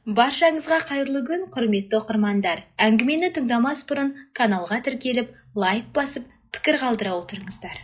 Баршаңызға қайырлы күн, құрметті оқырмандар. Әңгімені тыңдамас бұрын каналға тіркеліп, лайк басып, пікір қалдыра отырыңыздар.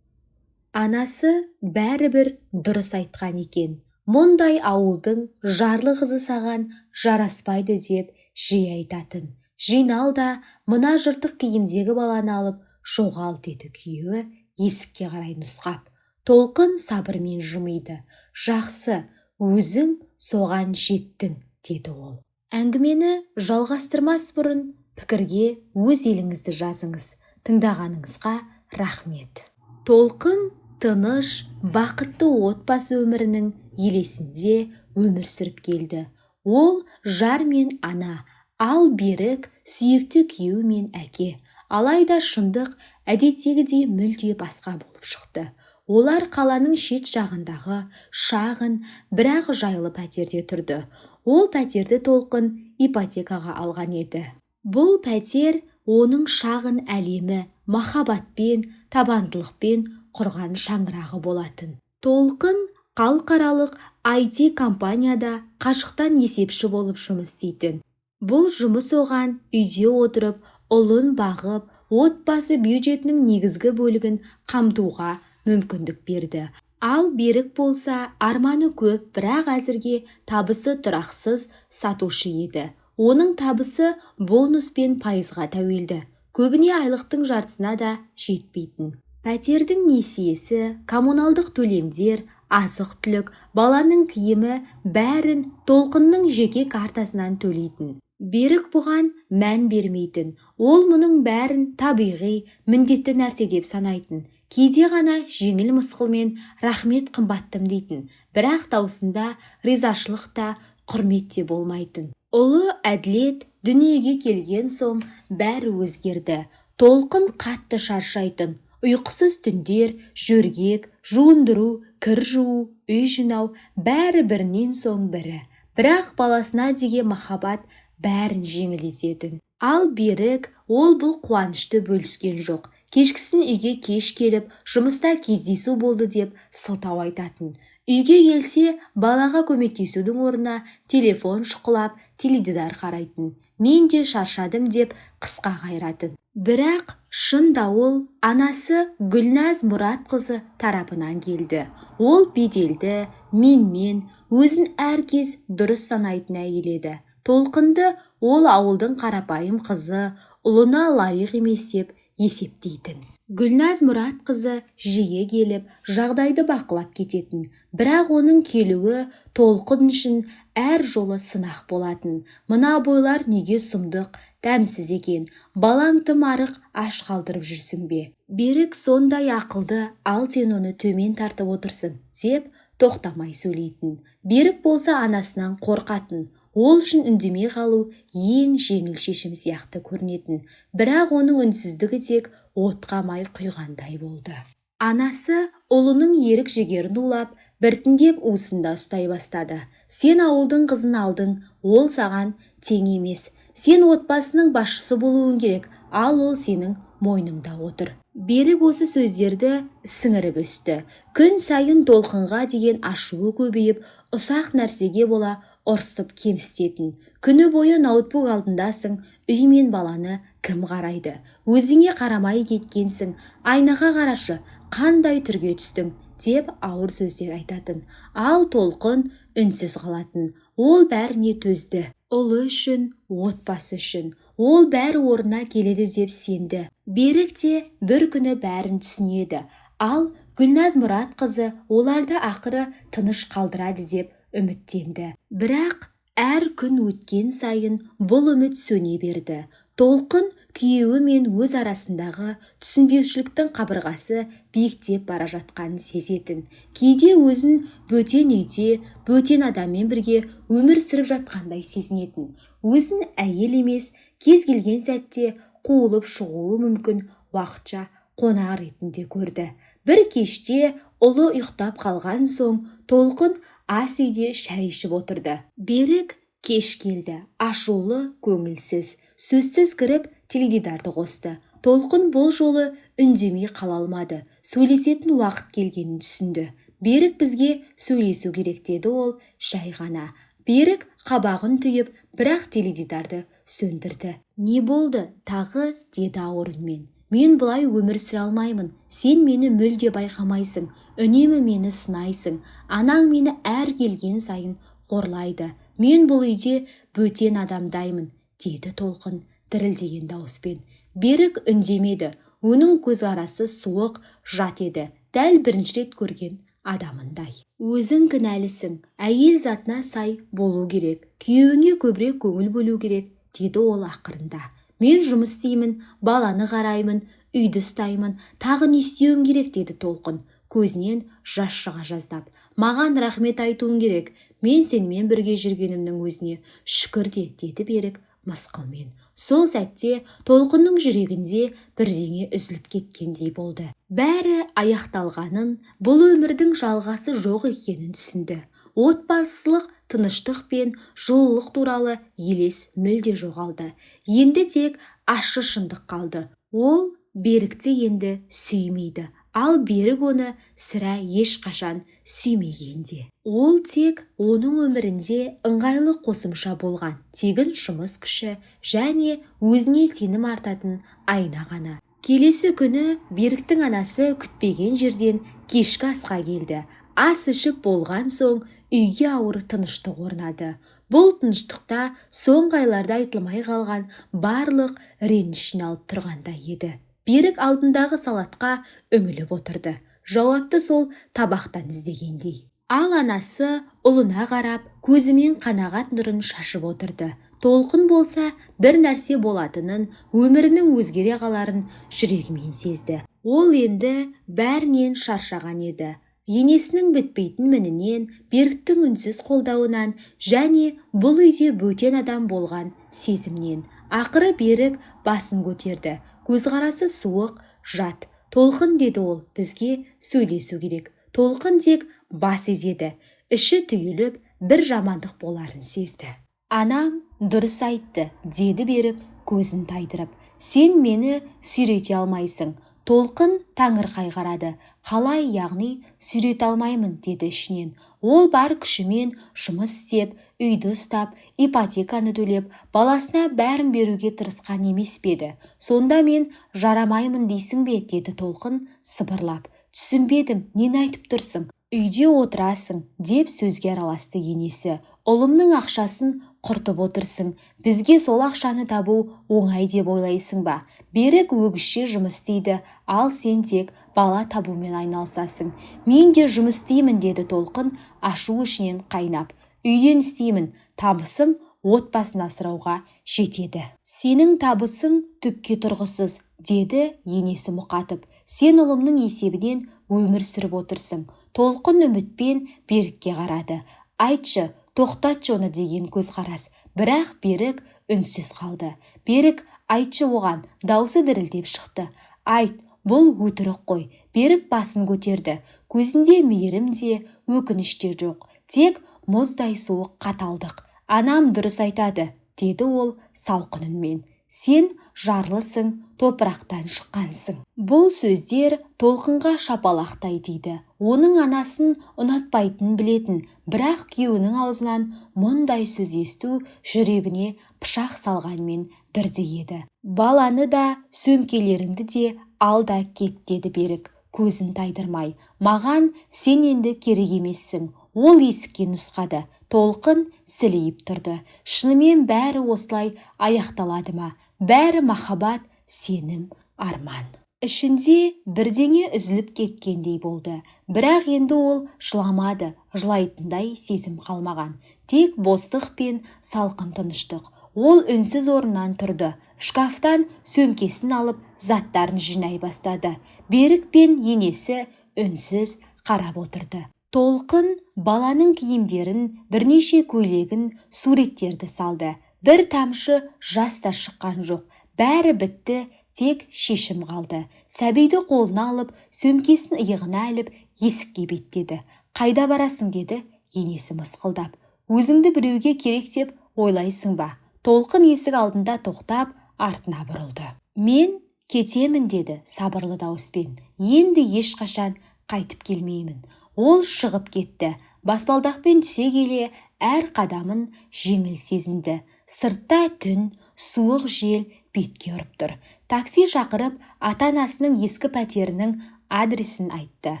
Анасы бәрібір дұрыс айтқан екен. Мұндай ауылдың жарлы қызы саған жараспайды деп жиі айтатын. Жинал да мына жыртық киімдегі баланы алып жоғалт еді күйеуі есікке қарай нұсқап. Толқын сабырмен жымиды. Жақсы, өзің соған жеттің, деді ол. Әңгімені жалғастырмас бұрын пікірге өз еліңізді жазыңыз. Тыңдағаныңызға рахмет. Толқын тыныш, бақытты отбасы өмірінің елесінде өмір сүріп келді. Ол жар мен ана, ал Берік сүйікті күйеу мен әке. Алайда шындық әдеттегідей мүлде басқа болып шықты. Олар қаланың шет жағындағы шағын, бірақ жайлы пәтерде тұрды. Ол пәтерді Толқын ипотекаға алған еді. Бұл пәтер оның шағын әлемі, махаббатпен, табандылықпен құрған шаңырағы болатын. Толқын халықаралық IT компанияда қашықтан есепші болып жұмыс істейтін. Бұл жұмыс оған үйде отырып, ұлын бағып, отбасы бюджетінің негізгі бөлігін қамтуға мүмкіндік берді. Ал Берік болса арманы көп, бірақ әзірге табысы тұрақсыз сатушы еді. Оның табысы бонус пен пайызға тәуелді. Көбіне айлықтың жартысына да жетпейтін. Пәтердің несиесі, коммуналдық төлемдер, азық-түлік, баланың киімі бәрін Толқынның жеке картасынан төлейтін. Берік бұған мән бермейтін. Ол мұның бәрін табиғи, міндетті нәрсе деп санайтын. Кейде ғана жеңіл мысқылмен рахмет қымбаттым дейтін. Бірақ даусында ризашылық та, құрмет те болмайтын. Ұлы Әділет дүниеге келген соң бәрі өзгерді. Толқын қатты шаршайтын. Ұйқысыз түндер, жөргек, жуындыру, кір жуу, үй жинау бәрі бірінен соң бірі. Бірақ баласына деген махаббат бәрін жеңілдететін. Ал Берік ол бұл қуанышты бөліскен жоқ. Кешкісін үйге кеш келіп, жұмыста кездесу болды деп сылтау айтатын. Үйге келсе, балаға көмектесудің орнына телефон шұқылап, теледидар қарайтын. Мен де шаршадым деп қысқа қайратын. Бірақ шын дауыл анасы Гүлназ Мұратқызы тарапынан келді. Ол беделді, менмен, өзін әркез дұрыс санайтын әйел еді. Толқынды ол ауылдың қарапайым қызы, ұлына лайық емес деп есептейтін. Гүлназ Мұратқызы жиі келіп, жағдайды бақылап кететін. Бірақ оның келуі Толқын үшін әр жолы сынақ болатын. Мына бойлар неге сұмдық, дәмсіз екен. Балаң тым арық, аш қалдырып жүрсің бе? Берік сондай ақылды, ал сен оны төмен тартып отырсың, деп тоқтамай сөйлейтін. Берік болса анасынан қорқатын. Ол үшін үндемей қалу ең жеңіл шешім сияқты көрінетін. Бірақ оның үнсіздігі тек отқа май құйғандай болды. Анасы ұлының ерік жігерін улап, біртіндеп уысында ұстай бастады. Сен ауылдың қызын алдың, ол саған тең емес. Сен отбасының басшысы болуың керек, ал ол сенің мойныңда отыр. Берік осы сөздерді сіңіріп өсті. Күн сайын Толқынға деген ашуы көбейіп, ұсақ нәрсеге бола ұрсып кемсітетін. Күні бойы ноутбук алдындасың, үй мен баланы кім қарайды? Өзіңе қарамай кеткенсің, айнаға қарашы, қандай түрге түстің, деп ауыр сөздер айтатын. Ал Толқын үнсіз қалатын. Ол бәріне төзді. Ұлы үшін, отбасы үшін. Ол бәрі орнына келеді деп сенді. Берік те бір күні бәрін түсінеді. Ал Гүлназ Мұратқызы оларды ақыры тыныш қалдырады деп үміттенді. Бірақ әр күн өткен сайын бұл үміт сөне берді. Толқын күйеуі мен өз арасындағы түсінбеушіліктің қабырғасы биіктеп бара жатқанын сезетін. Кейде өзін бөтен үйде, бөтен адаммен бірге өмір сүріп жатқандай сезінетін. Өзін әйел емес, кез келген сәтте қуылып шығуы мүмкін уақытша қонақ ретінде көрді. Бір кеште ұлы ұйықтап қалған соң Толқын ас үйде шай ішіп отырды. Берік кеш келді. Ашулы, көңілсіз, сөзсіз кіріп теледидарды қосты. Толқын бұл жолы үндемей қала алмады. Сөйлесетін уақыт келгенін түсінді. Берік бізге сөйлесу керек деді ол жай ғана. Берік қабағын түйіп, бірақ теледидарды сөндірді. Не болды тағы, деді ауыр үнмен. Мен бұлай өмір сүре алмаймын. Сен мені мүлде байқамайсың. Үнемі мені сынайсың. Анаң мені әр келген сайын қорлайды. Мен бұл үйде бөтен адамдаймын, деді Толқын дірілдеген дауыспен. Берік үндемеді. Оның көзқарасы суық, жат еді. Дәл бірінші рет көрген адамындай. Өзің кінәлісің. Әйел затына сай болу керек. Күйеуіңе көбірек көңіл бөлу керек, деді ол ақырында. Мен жұмыс істеймін, баланы қараймын, үйді ұстаймын, тағы не істеуім керек, деді Толқын, көзінен жас шыға жаздап. Маған рахмет айтуың керек. Мен сенімен бірге жүргенімнің өзіне шүкір де, деді Берік мысқылмен. Сол сәтте Толқынның жүрегінде бірдеңе үзіліп кеткендей болды. Бәрі аяқталғанын, бұл өмірдің жалғасы жоқ екенін түсінді. Отбасылық тыныштық пен жылулық туралы елес мүлде жоғалды. Енді тек ащы шындық қалды. Ол Берікті енді сүймейді, ал Берік оны сірә ешқашан сүймегенде. Ол тек оның өмірінде ыңғайлы қосымша болған тегін жұмыс күші және өзіне сенім артатын айна ғана. Келесі күні Беріктің анасы күтпеген жерден кешкі асқа келді. Ас ішіп болған соң үйге ауыр тыныштық орнады. Бұл тыныштықта соңғы айларда айтылмай қалған барлық реніш жиналып тұрғандай еді. Берік алдындағы салатқа үңіліп отырды. Жауапты сол табақтан іздегендей. Ал анасы ұлына қарап, көзімен қанағат нұрын шашып отырды. Толқын болса бір нәрсе болатынын, өмірінің өзгере қаларын жүрегімен сезді. Ол енді бәрінен шаршаған еді. Енесінің бітпейтін мінінен, Беріктің үнсіз қолдауынан және бұл үйде бөтен адам болған сезімнен. Ақыры Берік басын көтерді. Көзқарасы суық, жат. Толқын, деді ол, бізге сөйлесу керек. Толқын тек бас изеді. Іші түйіліп, бір жамандық боларын сезді. Анам дұрыс айтты, деді Берік көзін тайдырып. Сен мені сүйрете алмайсың. Толқын таңырқай қарады. Қалай, яғни сүйрете алмаймын, деді ішінен. Ол бар күшімен жұмыс істеп, үйді ұстап, ипотеканы төлеп, баласына бәрін беруге тырысқан емес пе еді? Сонда мен жарамаймын дейсің бе, деді Толқын сыбырлап. Түсінбедім, нені айтып тұрсың? Үйде отырасың, деп сөзге араласты енесі. Ұлымның ақшасын құртып отырсың. Бізге сол ақшаны табу оңай деп ойлайсың ба? Берік өгізше жұмыс істейді, ал сен тек бала табумен айналысасың. Мен де жұмыс істеймін, деді Толқын ашу ішінен қайнап. Үйден істеймін, табысым отбасын асырауға жетеді. Сенің табысың түкке тұрғысыз, деді енесі мұқатып. Сен ұлымның есебінен өмір сүріп отырсың. Толқын үмітпен Берікке қарады. Айтшы, тоқтатшы оны, деген көзқарас. Бірақ Берік үнсіз қалды. Берік, айтшы оған, даусы дірілдеп шықты. Айт, бұл өтірік қой. Берік басын көтерді. Көзінде мейірім де, өкініш те жоқ. Тек мұздай суық қаталдық. Анам дұрыс айтады, деді ол салқын үнмен. Сен жарлысың, топырақтан шыққансың. Бұл сөздер Толқынға шапалақтай тиді. Оның анасын ұнатпайтынын білетін, бірақ күйеуінің аузынан мұндай сөз есту жүрегіне пышақ салғанмен бірдей еді. Баланы да, сөмкелеріңді де ал да кет, деді Берік, көзін тайдырмай. Маған сен енді керек емессің. Ол есікке нұсқады. Толқын сілейіп тұрды. Шынымен бәрі осылай аяқталады ма? Бәрі махаббат, сенім, арман. Ішінде бірдеңе үзіліп кеткендей болды. Бірақ енді ол жыламады, жылайтындай сезім қалмаған. Тек бостық пен салқын тыныштық. Ол үнсіз орнынан тұрды. Шкафтан сөмкесін алып, заттарын жинай бастады. Берік пен енесі үнсіз қарап отырды. Толқын баланың киімдерін, бірнеше көйлегін, суреттерді салды. Бір тамшы жас та шыққан жоқ. Бәрі бітті, тек шешім қалды. Сәбиді қолына алып, сөмкесін иығына іліп, есікке беттеді. Қайда барасың, деді енесі мысқылдап. Өзіңді біреуге керек деп ойлайсың ба? Толқын есік алдында тоқтап, артына бұрылды. Мен кетемін, деді сабырлы дауыспен. Енді ешқашан қайтып келмеймін. Ол шығып кетті. Баспалдақпен түсе келе әр қадамын жеңіл сезінді. Сыртта түн, суық жел бетке ұрып тұр. Такси шақырып, ата-анасының ескі пәтерінің адресін айтты.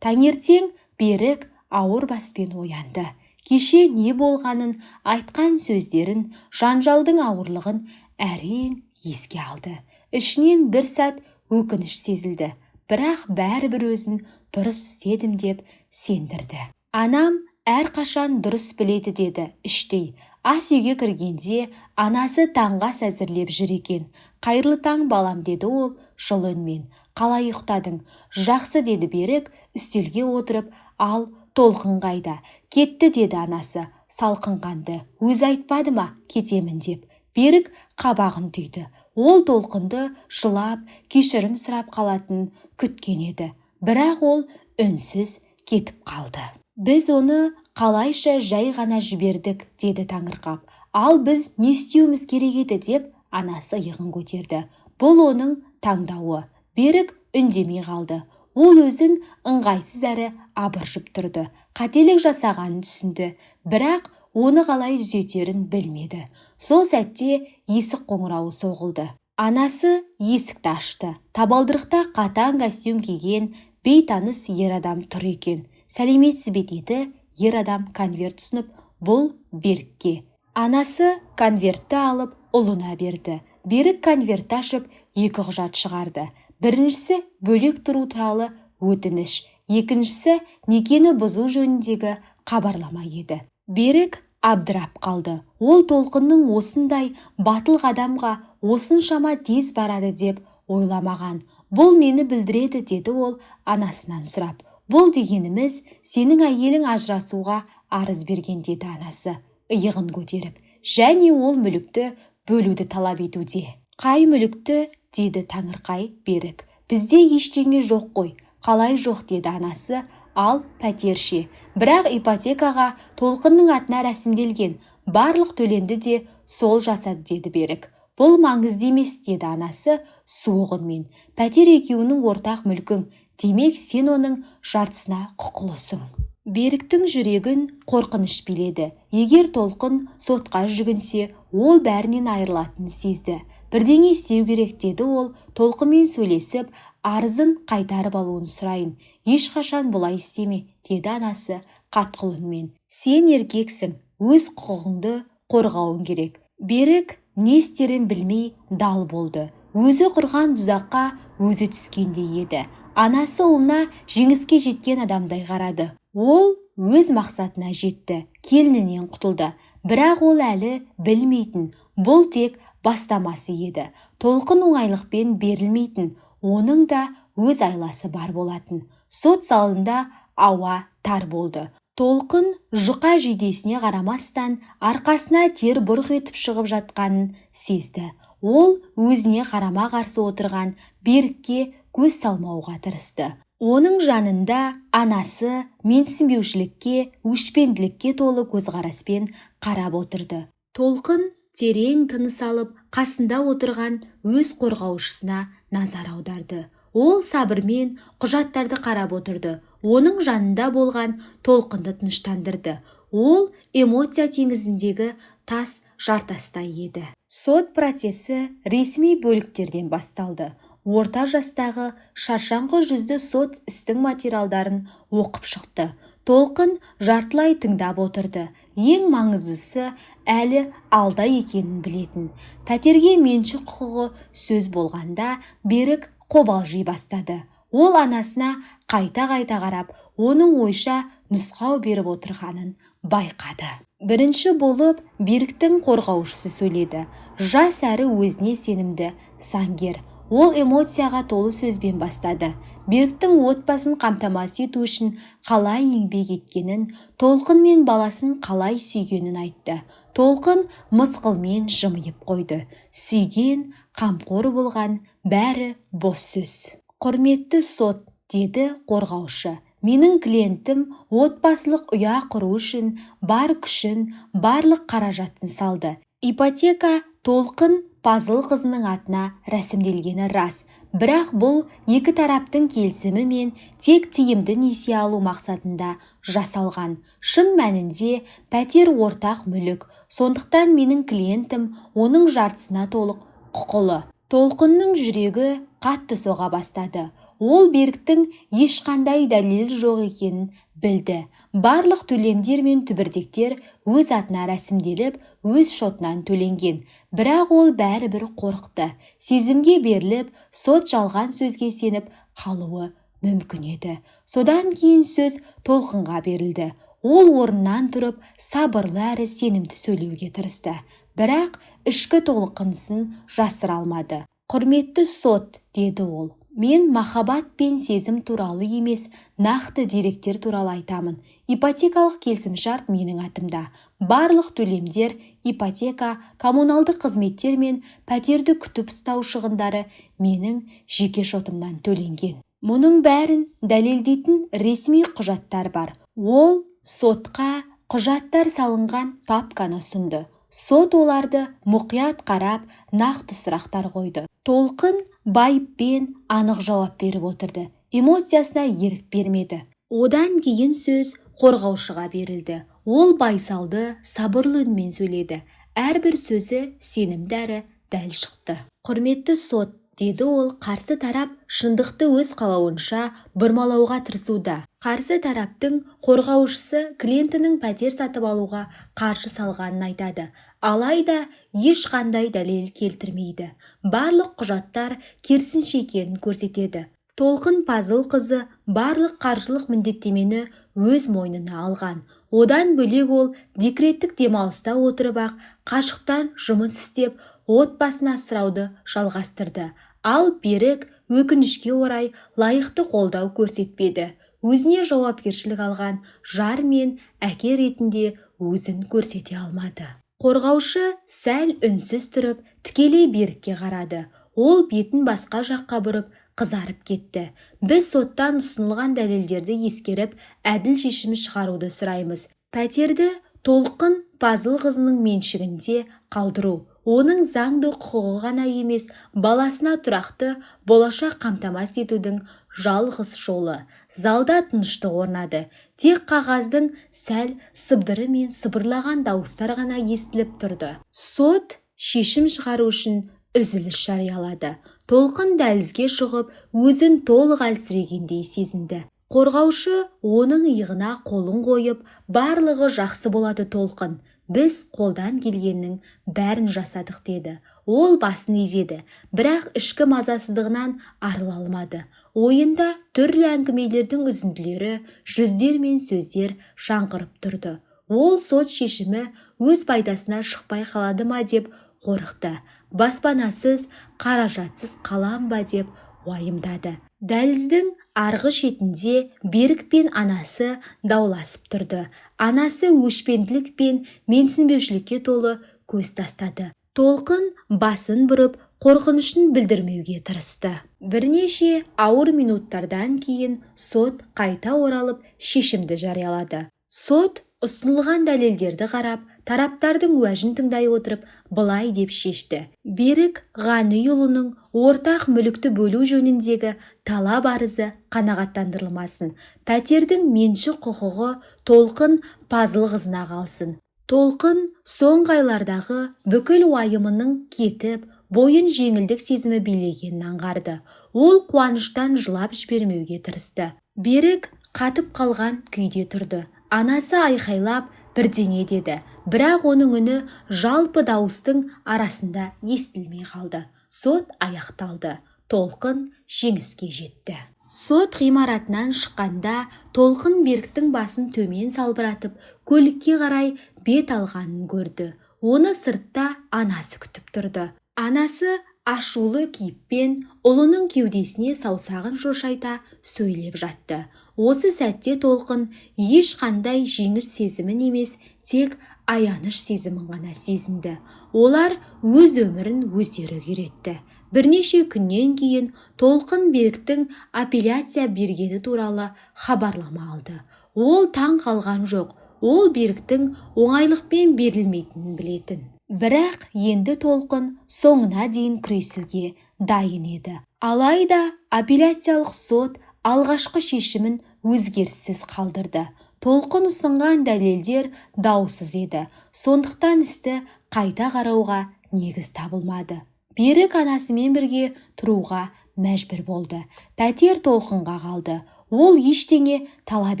Таңертең Берік ауыр баспен оянды. Кеше не болғанын, айтқан сөздерін, жанжалдың ауырлығын әрең еске алды. Ішінен бір сәт өкініш сезілді, бірақ бәрібір өзін дұрыс істедім деп сендірді. Анам әрқашан дұрыс біледі деді іштей. Ас үйге кіргенде анасы таңға әзірлеп жүр екен. Қайырлы таң балам, деді ол жылы үнмен. Қалай ұйықтадың? Жақсы, деді Берік үстелге отырып. Ал Толқын қайда? Кетті, деді анасы салқынқанды. Өзі айтпады ма кетемін деп? Берік қабағын түйді. Ол Толқынды жылап, кешірім сұрап қалатын күткен еді. Бірақ ол үнсіз кетіп қалды. Біз оны қалайша жай ғана жібердік, деді таңырқап. Ал біз не істеуіміз керек еді деп анасы иығын көтерді. Бұл оның таңдауы. Берік үндемей қалды. Ол өзін ыңғайсыз әрі абыржып тұрды. Қателік жасағанын түсінді, бірақ оны қалай түзетерін білмеді. Сол сәтте есік қоңырауы соғылды. Анасы есікті ашты. Табалдырықта қатаң костюм киген бейтаныс ер адам тұр екен. Сәлеметсіз бе, деді ер адам конверт ұсынып. Бұл Берікке. Анасы конвертті алып ұлына берді. Берік конвертті ашып екі құжат шығарды. Біріншісі бөлек тұру туралы өтініш, екіншісі некені бұзу жөніндегі хабарлама еді. Берік абдырап қалды. Ол Толқынның осындай батыл қадамға осыншама тез барады деп ойламаған. Бұл нені білдіреді, деді ол анасынан сұрап. Бұл дегеніміз сенің әйелің ажырасуға арыз берген, деді анасы иығын көтеріп. Және ол мүлікті бөлуді талап етуде. Қай мүлікті, деді таңырқай Берік. Бізде ештеңе жоқ қой. Қалай жоқ, деді анасы. Ал пәтерше. Бірақ ипотекаға Толқынның атына рәсімделген. Барлық төленді де сол жасады, деді Берік. Бұл маңызды емес, деді анасы суық үнмен. Пәтер екеуінің ортақ мүлкің. Демек сен оның жартысына құқылысың. Беріктің жүрегін қорқыныш биледі. Егер Толқын сотқа жүгінсе, ол бәрінен айырылатынын сезді. Бірдеңе істеу керек, деді ол. Толқынмен сөйлесіп, арызын қайтарып алуын сұрайын. Ешқашан бұлай істеме, деді анасы қатқыл үнмен. Сен еркексің, өз құқығыңды қорғауың керек. Берік не істерін білмей дал болды. Өзі құрған тұзаққа өзі түскендей еді. Анасы ұлына жеңіске жеткен адамдай қарады. Ол өз мақсатына жетті, келінінен құтылды. Бірақ ол әлі білмейтін, бұл тек бастамасы еді. Толқын оңайлықпен берілмейтін, оның да өз айласы бар болатын. Сот залында ауа тар болды. Толқын жұқа жейдесіне қарамастан арқасына тер бұрқ етіп шығып жатқанын сезді. Ол өзіне қарама қарсы отырған Берікке көз салмауға тырысты. Оның жанында анасы менсінбеушілікке, өшпенділікке толы көзқараспен қарап отырды. Толқын терең тыныс алып, қасында отырған өз қорғаушысына назар аударды. Ол сабырмен құжаттарды қарап отырды. Оның жанында болған Толқынды тыныштандырды. Ол эмоция теңізіндегі тас жартастай еді. Сот процесі ресми бөліктерден басталды. Орта жастағы шаршаңқы жүзді сот істің материалдарын оқып шықты. Толқын жартылай тыңдап отырды. Ең маңыздысы әлі алда екенін білетін. Пәтерге меншік құқығы сөз болғанда Берік қобалжи бастады. Ол анасына қайта-қайта қарап, оның ойша нұсқау беріп отырғанын байқады. Бірінші болып Беріктің қорғаушысы сөйледі. Жас әрі өзіне сенімді заңгер. Ол эмоцияға толы сөзбен бастады. Беріктің отбасын қамтамасыз ету үшін қалай еңбек еткенін, Толқын мен баласын қалай сүйгенін айтты. Толқын мысқылмен жымиып қойды. Сүйген, қамқор болған, бәрі бос сөз. Құрметті сот, деді қорғаушы. Менің клиентім отбасылық ұя құру үшін бар күшін, барлық қаражатын салды. Ипотека Толқын Пазыл қызының атына рәсімделгені рас, бірақ бұл екі тараптың келісімі мен тек тиімді несие алу мақсатында жасалған. Шын мәнінде пәтер ортақ мүлік, сондықтан менің клиентім оның жартысына толық құқылы. Толқынның жүрегі қатты соға бастады. Ол Беріктің ешқандай дәлел жоқ екенін білді. Барлық төлемдер мен түбіртектер өз атына рәсімделіп, өз шотынан төленген. Бірақ ол бәрібір қорықты. Сезімге беріліп, сот жалған сөзге сеніп қалуы мүмкін еді. Содан кейін сөз Толқынға берілді. Ол орнынан тұрып, сабырлы әрі сенімді сөйлеуге тырысты. Бірақ ішкі толқынысын жасыра алмады. «Құрметті сот», деді ол. «Мен махаббат пен сезім туралы емес, нақты деректер туралы айтамын. Ипотекалық келісімшарт менің атымда. Барлық төлемдер, ипотека, коммуналдық қызметтер мен пәтерді күтіп ұстау шығындары менің жеке шотымнан төленген. Мұның бәрін дәлелдейтін ресми құжаттар бар». Ол сотқа құжаттар салынған папканы ұсынды. Сот оларды мұқият қарап, нақты сұрақтар қойды. Толқын байыппен анық жауап беріп отырды. Эмоциясына ерік бермеді. Одан кейін сөз қорғаушыға берілді. Ол байсалды, сабырлы үнмен сөйледі. Әрбір сөзі сенімді әрі дәл шықты. «Құрметті сот», деді ол, қарсы тарап шындықты өз қалауынша бұрмалауға тырысуда. Қарсы тараптың қорғаушысы клиентінің пәтер сатып алуға қарсы салғанын айтады. Алайда ешқандай дәлел келтірмейді. Барлық құжаттар керісінше екенін көрсетеді. Толқын Пазылқызы барлық қаржылық міндеттемені өз мойнына алған. Одан бөлек ол декреттік демалыста отырып ақ қашықтан жұмыс істеп, отбасын асырауды жалғастырды. Ал Берік өкінішке орай лайықты қолдау көрсетпеді. Өзіне жауапкершілік алған жар мен әке ретінде өзін көрсете алмады. Қорғаушы сәл үнсіз тұрып, тікелей Берікке қарады. Ол бетін басқа жаққа бұрып, қызарып кетті. «Біз соттан ұсынылған дәлелдерді ескеріп, әділ шешім шығаруды сұраймыз. Пәтерді Толқын Пазылқызының меншігінде қалдыру оның заңды құқығы ғана емес, баласына тұрақты болашақ қамтамасыз етудің жалғыз жолы. Залда тыныштық орнады. Тек қағаздың сәл сыбдыры мен сыбырлаған дауыстар ғана естіліп тұрды. Сот шешім шығару үшін үзіліс жариялады. Толқын дәлізге шығып, өзін толық әлсірегендей сезінді. Қорғаушы оның иығына қолын қойып, «Барлығы жақсы болады, Толқын. Біз қолдан келгеннің бәрін жасадық», деді. Ол басын изеді, бірақ ішкі мазасыздығынан арыла алмады. Ойында түрлі әңгімелердің үзінділері, жүздер мен сөздер жаңғырып тұрды. Ол сот шешімі өз пайдасына шықпай қалады ма деп қорықты. Баспанасыз, қаражатсыз қалам ба деп уайымдады. Дәліздің арғы шетінде Берік пен анасы дауласып тұрды. Анасы өшпенділік пен менсінбеушілікке толы көз тастады. Толқын басын бұрып, қорқынышын білдірмеуге тырысты. Бірнеше ауыр минуттардан кейін сот қайта оралып шешімді жариялады. Сот ұсынылған дәлелдерді қарап, тараптардың уәжін тыңдай отырып, былай деп шешті. Берік Ғаниұлының ортақ мүлікті бөлу жөніндегі талап арызы қанағаттандырылмасын. Пәтердің меншік құқығы Толқын Пазылқызына қалсын. Толқын соңғы айлардағы бүкіл уайымының кетіп, бойын жеңілдік сезімі билегенін аңғарды. Ол қуаныштан жылап жібермеуге тырысты. Берік қатып қалған күйде тұрды. Анасы айқайлап бірдеңе деді, бірақ оның үні жалпы дауыстың арасында естілмей қалды. Сот аяқталды. Толқын жеңіске жетті. Сот ғимаратынан шыққанда Толқын Беріктің басын төмен салбыратып, көлікке қарай бет алғанын көрді. Оны сыртта анасы күтіп тұрды. Анасы ашулы кейіппен ұлының кеудесіне саусағын шошайта сөйлеп жатты. Осы сәтте Толқын ешқандай жеңіс сезімін емес, тек аяныш сезімін ғана сезінді. Олар өз өмірін өздері күйретті. Бірнеше күннен кейін Толқын Беріктің апелляция бергені туралы хабарлама алды. Ол таң қалған жоқ. Ол Беріктің оңайлықпен берілмейтінін білетін. Бірақ енді Толқын соңына дейін күресуге дайын еді. Алайда апелляциялық сот алғашқы шешімін өзгеріссіз қалдырды. Толқын ұсынған дәлелдер даусыз еді. Сондықтан істі қайта қарауға негіз табылмады. Берік анасымен бірге тұруға мәжбүр болды. Пәтер Толқынға қалды. Ол ештеңе талап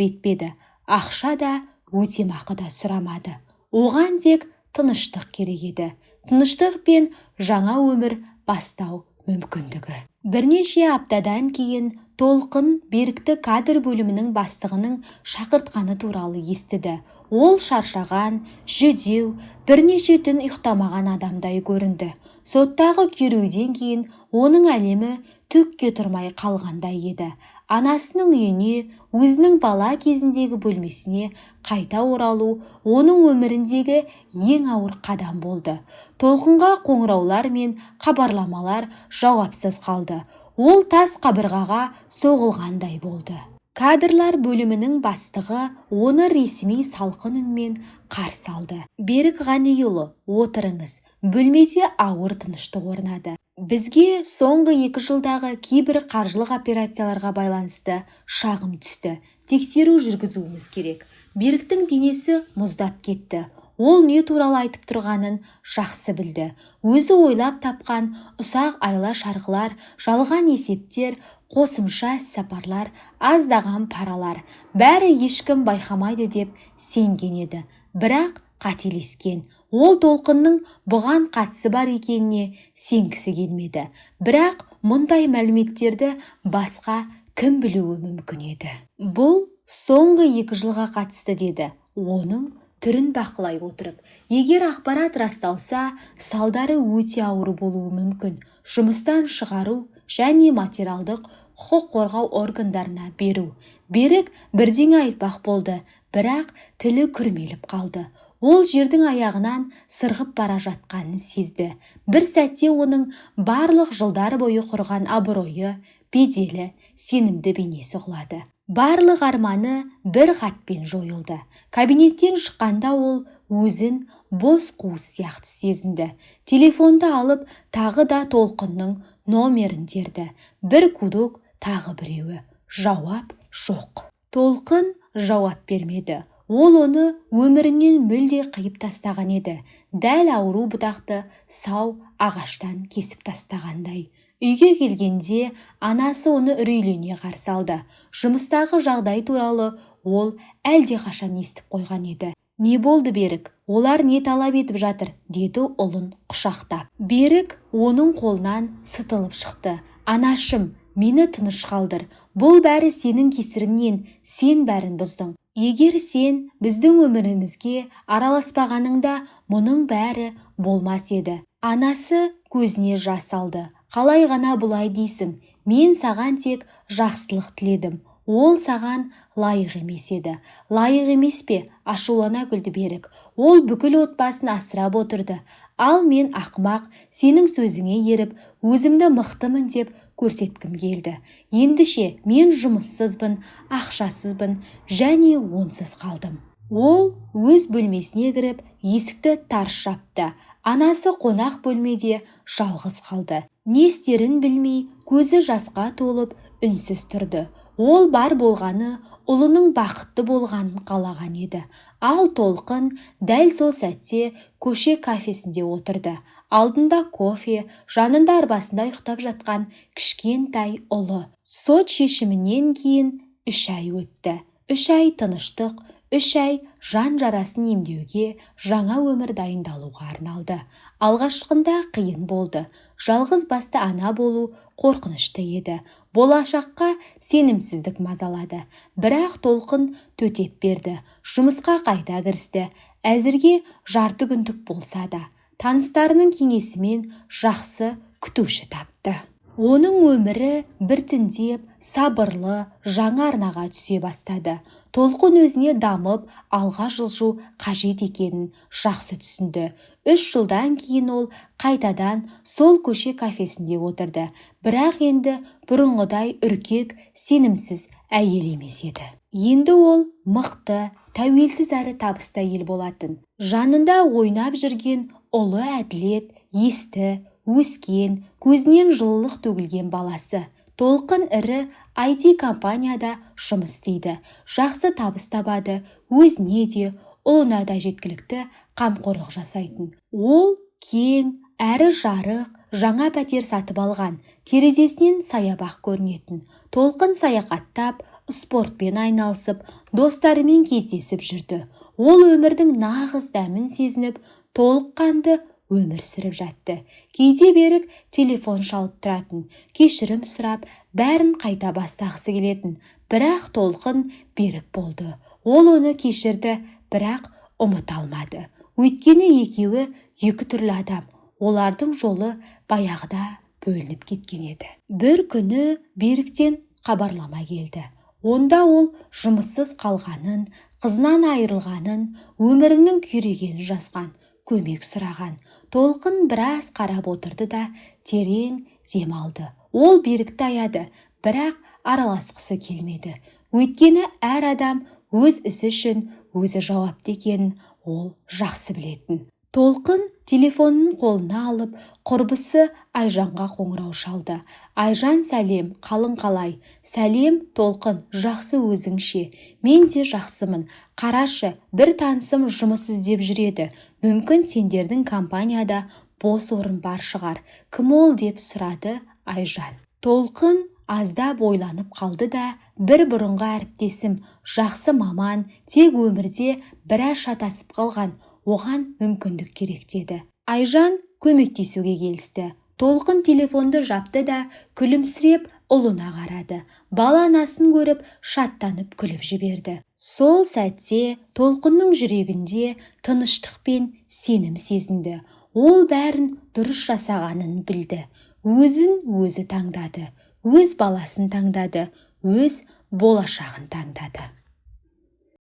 етпеді. Ақша да, өтемақы да сұрамады. Оған тек тыныштық керек еді. Тыныштық пен жаңа өмір бастау мүмкіндігі. Бірнеше аптадан кейін Толқын Берікті кадр бөлімінің бастығының шақыртқаны туралы естіді. Ол шаршаған, жүдеу, бірнеше түн ұйықтамаған адамдай көрінді. Соттағы керуден кейін оның әлемі түкке тұрмай қалғандай еді. Анасының үйіне, өзінің бала кезіндегі бөлмесіне қайта оралу оның өміріндегі ең ауыр қадам болды. Толқынға қоңыраулар мен хабарламалар жауапсыз қалды. Ол тас қабырғаға соғылғандай болды. Кадрлар бөлімінің бастығы оны ресми салқын үнмен қарсы алды. Берік Ғаниұлы, отырыңыз. Бөлмеде ауыр тыныштық орнады. Бізге соңғы 2 жылдағы кейбір қаржылық операцияларға байланысты шағым түсті. Тексеру жүргізуіміз керек. Беріктің денесі мұздап кетті. Ол не туралы айтып тұрғанын жақсы білді. Өзі ойлап тапқан ұсақ айла шарғылар, жалған есептер, қосымша сапарлар, аздаған паралар. Бәрі ешкім байқамайды деп сенген еді. Бірақ қателескен. Ол Толқынның бұған қатысы бар екеніне сенгісі келмеді. Бірақ мұндай мәліметтерді басқа кім білуі мүмкін еді. Бұл соңғы 2 жылға қатысты деді. Оның түрін бақылай отырып, егер ақпарат расталса, салдары өте ауыр болуы мүмкін. Жұмыстан шығару және материалдық құқық қорғау органдарына беру. Берік бірдеңе айтпақ болды, бірақ тілі күрмеліп қалды. Ол жердің аяғынан сырғып бара жатқанын сезді. Бір сәтте оның барлық жылдар бойы құрған абыройы, беделі, сенімді бейнесі құлады. Барлық арманы бір хатпен жойылды. Кабинеттен шыққанда ол өзін бос қуыс сияқты сезінді. Телефонды алып, тағы да Толқынның номерін терді. Бір гудок, тағы біреуі. Жауап жоқ. Толқын жауап бермеді. Ол оны өмірінен мүлде қиып тастаған еді. Дәл ауру бұтақты сау ағаштан кесіп тастағандай. Үйге келгенде анасы оны үрейлене қарсы алды. Жұмыстағы жағдай туралы ол әлдеқашан естіп қойған еді. Не болды, Берік? Олар не талап етіп жатыр? Деді ұлын құшақтап. Берік оның қолынан сытылып шықты. Анашым, мені тыныш қалдыр. Бұл бәрі сенің кесіріңнен, сен бәрін бұздың. Егер сен біздің өмірімізге араласпағаныңда, мұның бәрі болмас еді. Анасы көзіне жас алды. Қалай ғана бұлай дейсің? Мен саған тек жақсылық тіледім. Ол саған лайық емес еді. Лайық емес пе? Ашулана күлді Берік. Ол бүкіл отбасын асырап отырды. Ал мен ақымақ, сенің сөзіңе еріп, өзімді мықтымын деп көрсеткім келді. Ендіше мен жұмыссызбын, ақшасызбын және онсыз қалдым. Ол өз бөлмесіне кіріп, есікті тарс жапты. Анасы қонақ бөлмеде жалғыз қалды. Не істерін білмей, көзі жасқа толып, үнсіз тұрды. Ол бар болғаны, ұлының бақытты болғанын қалаған еді. Ал Толқын дәл сол сәтте көше кафесінде отырды. Алдында кофе, жанында арбасында ұйықтап жатқан кішкентай ұлы. Сот шешімінен кейін 3 ай өтті. 3 ай тыныштық, 3 ай жан жарасын емдеуге, жаңа өмір дайындалуға арналды. Алғашқында қиын болды. Жалғыз басты ана болу қорқынышты еді. Болашаққа сенімсіздік мазалады. Бірақ Толқын төтеп берді. Жұмысқа қайта кірісті. Әзірге жарты күндік болса да, таныстарының кеңесімен жақсы күтуші тапты. Оның өмірі біртіндеп, сабырлы, жаңа арнаға түсе бастады. Толқын өзіне дамып, алға жылжу қажет екенін жақсы түсінді. 3 жылдан кейін ол қайтадан сол көше кафесінде отырды. Бірақ енді бұрынғыдай үркек, сенімсіз әйел емес еді. Енді ол мықты, тәуелсіз әрі табысты әйел болатын. Жанында ойнап жүрген ұлы Әділет, есті, өскен, көзінен жылылық төгілген баласы. Толқын ірі IT компанияда жұмыс істейді. Жақсы табыс табады, өзіне де, ұлына да жеткілікті қамқорлық жасайтын. Ол кең, әрі жарық, жаңа пәтер сатып алған. Терезесінен саябақ көрінетін. Толқын саяхаттап, спортпен айналысып, достарымен кездесіп жүрді. Ол өмірдің нағыз дәмін сезініп, толыққанды өмір сүріп жатты. Кейде берік телефон шалып тұратын, кешірім сұрап, бәрін қайта бастағысы келетін. Бірақ Толқын берік болды. Ол оны кешірді, бірақ ұмыта алмады. Өйткені екеуі екі түрлі адам. Олардың жолы баяғыда бөлініп кеткен еді. Бір күні Беріктен хабарлама келді. Онда ол жұмыссыз қалғанын, қызынан айырылғанын, өмірінің күйрегенін жазған, көмек сұраған. Толқын біраз қарап отырды да терең дем алды. Ол Берікті аяды, бірақ араласқысы келмеді. Өйткені әр адам өз ісі үшін өзі жауапты екенін ол жақсы білетін. Толқын телефонын қолына алып, құрбысы Айжанға қоңырау шалды. Айжан, сәлем, қалың қалай? Сәлем, Толқын, жақсы өзіңше. Мен де жақсымын. Қарашы, бір танысым жұмыс іздеп жүреді. Мүмкін сендердің компанияда бос орын бар шығар. Кім ол деп сұрады Айжан. Толқын аздап ойланып қалды да, бір бұрынғы әріптесім, жақсы маман, тек өмірде біраз шатасып қалған. Оған мүмкіндік керек деді. Айжан көмектесуге келісті. Толқын телефонды жапты да күлімсіреп ұлына қарады. Бала анасын көріп шаттанып күліп жіберді. Сол сәтте Толқынның жүрегінде тыныштық пен сенім сезінді. Ол бәрін дұрыс жасағанын білді. Өзін өзі таңдады. Өз баласын таңдады. Өз болашағын таңдады.